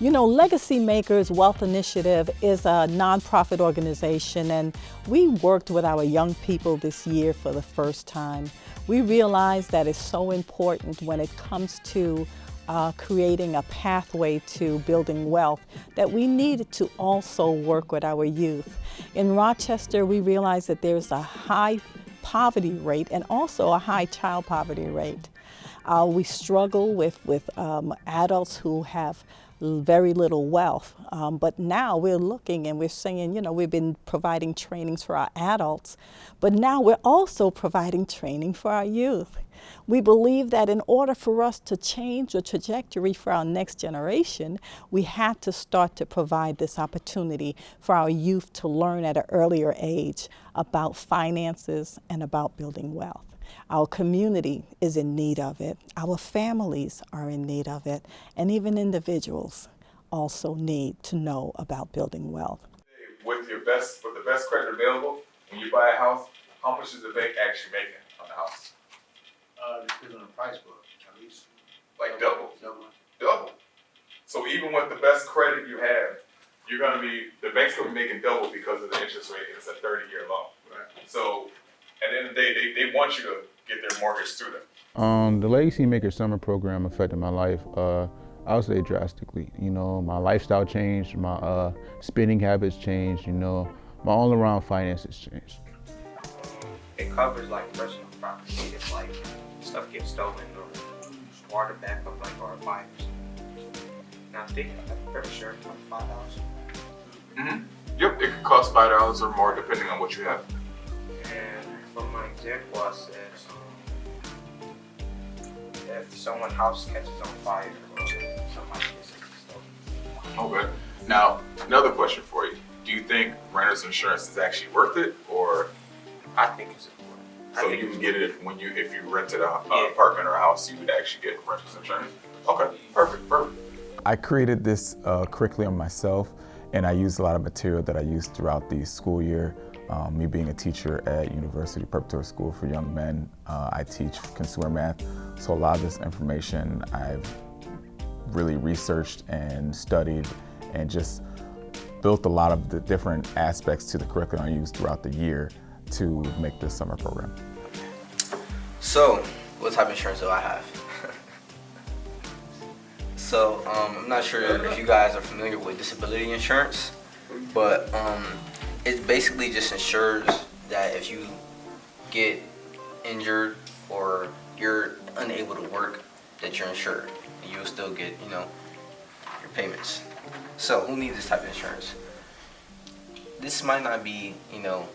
You know, Legacy Makers Wealth Initiative is a nonprofit organization, and we worked with our young people this year for the first time. We realized that it's so important when it comes to creating a pathway to building wealth that we needed to also work with our youth. In Rochester, we realized that there's a high poverty rate and also a high child poverty rate. We struggle with adults who have very little wealth, but now we're looking and we're saying, you know, we've been providing trainings for our adults, but now we're also providing training for our youth. We believe that in order for us to change the trajectory for our next generation, we had to start to provide this opportunity for our youth to learn at an earlier age about finances and about building wealth. Our community is in need of it. Our families are in need of it. And even individuals also need to know about building wealth. With the best credit available, when you buy a house, how much is the bank actually making on the house? It depends on the price book, at least. Like double. Double. So even with the best credit you have, the bank's gonna be making double because of the interest rate. It's a 30-year loan. Right. So at the end of the day, they want you to get their mortgage through them. The Legacy Maker Summer Program affected my life, I would say drastically. You know, my lifestyle changed, my spending habits changed, you know, my all-around finances changed. It covers like personal property if like stuff gets stolen or water backup like or fires. Now I'm pretty sure it's like $5. Yep, it could cost $5 or more depending on what you have. And from my example, I said if someone's house catches on fire or somebody gets stolen. Okay. Now, another question for you. Do you think renter's insurance is actually worth it, or I think it's important. so you can get it if you rented an apartment or a house, you would actually get renter's insurance? Okay, perfect. I created this curriculum myself, and I used a lot of material that I used throughout the school year. Me being a teacher at University Preparatory School for Young Men, I teach consumer math, so a lot of this information I've really researched and studied and just built a lot of the different aspects to the curriculum I used throughout the year to make this summer program. So, what type of insurance do I have? So, I'm not sure if you guys are familiar with disability insurance, but it basically just ensures that if you get injured or you're unable to work, that you're insured and you'll still get, you know, your payments. So, who needs this type of insurance? This might not be, you know,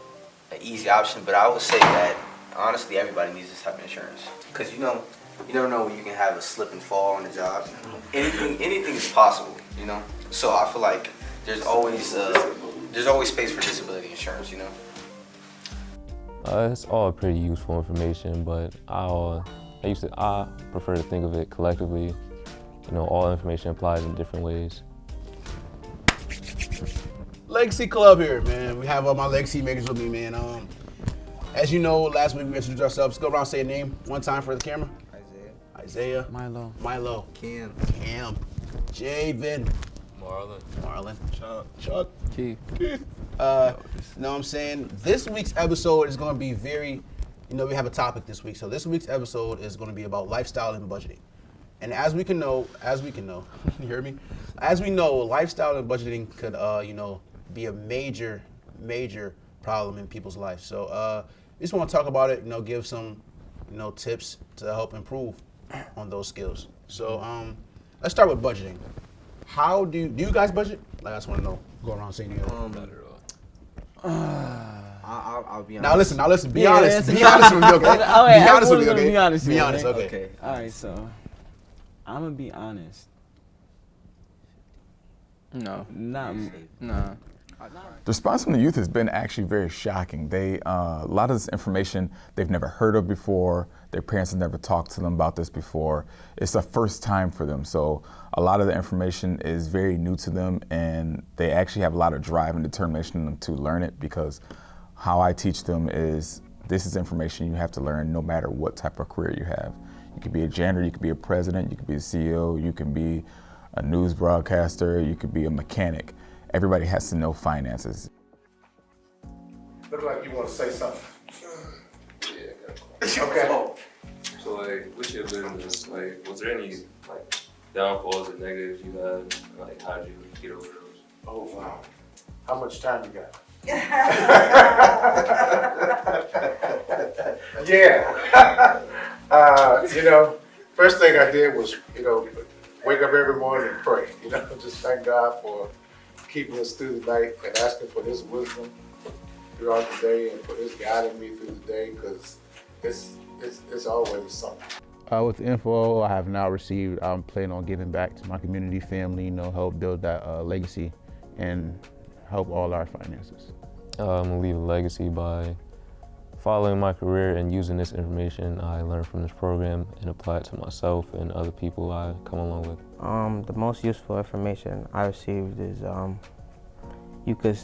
an easy option, but I would say that honestly everybody needs this type of insurance, because you never know when you can have a slip and fall on the job. Anything is possible, you know. So I feel like there's always space for disability insurance, you know. It's all pretty useful information, but I prefer to think of it collectively. You know, all information applies in different ways. Legacy Club here, man. We have all my Legacy Makers with me, man. As you know, last week we introduced ourselves. Go around, say a name one time for the camera. Isaiah. Milo. Cam. Javen. Marlon. Chuck. Keith. Know what I'm saying? This week's episode is going to be we have a topic this week. So this week's episode is going to be about lifestyle and budgeting. And as we can know, you hear me? As we know, lifestyle and budgeting could, be a major problem in people's lives. So we just want to talk about it, give some, tips to help improve on those skills. So let's start with budgeting. How do you guys budget? Like, I just want to know. Go around saying I'll be honest. Now listen. Be honest with me, okay? Be honest with me, okay? Be honest, okay? All right, so I'm gonna be honest. No. No. The response from the youth has been actually very shocking. A lot of this information they've never heard of before. Their parents have never talked to them about this before. It's the first time for them. So a lot of the information is very new to them, and they actually have a lot of drive and determination in them to learn it, because how I teach them is this is information you have to learn no matter what type of career you have. You could be a janitor, you could be a president, you could be a CEO, you can be a news broadcaster, you could be a mechanic. Everybody has to know finances. Look like you want to say something. Yeah, I got a question. Okay. So like, with your business, like, was there any like downfalls or negatives you had? Like, how did you get over those? Oh, wow. How much time you got? Yeah. First thing I did was, wake up every morning and pray. Just thank God for keeping us through the night and asking for His wisdom throughout the day and for His guiding me through the day, because it's always something. With the info I have now received, I'm planning on giving back to my community, family, help build that legacy and help all our finances. I'm gonna leave a legacy by following my career and using this information I learned from this program and apply it to myself and other people I come along with. The most useful information I received is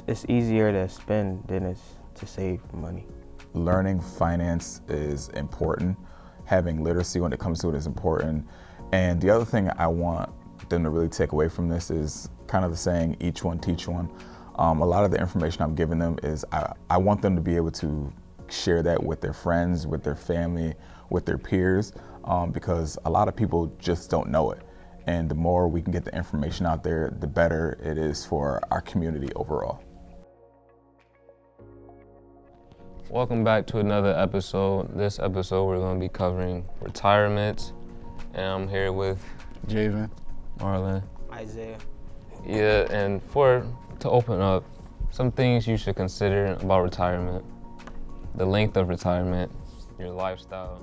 it's easier to spend than it's to save money. Learning finance is important. Having literacy when it comes to it is important. And the other thing I want them to really take away from this is kind of the saying, each one teach one. A lot of the information I'm giving them is I want them to be able to share that with their friends, with their family, with their peers, because a lot of people just don't know it. And the more we can get the information out there, the better it is for our community overall. Welcome back to another episode. This episode we're going to be covering retirement, and I'm here with Javen. Marlon. Isaiah. Yeah, and to open up, some things you should consider about retirement: the length of retirement, your lifestyle,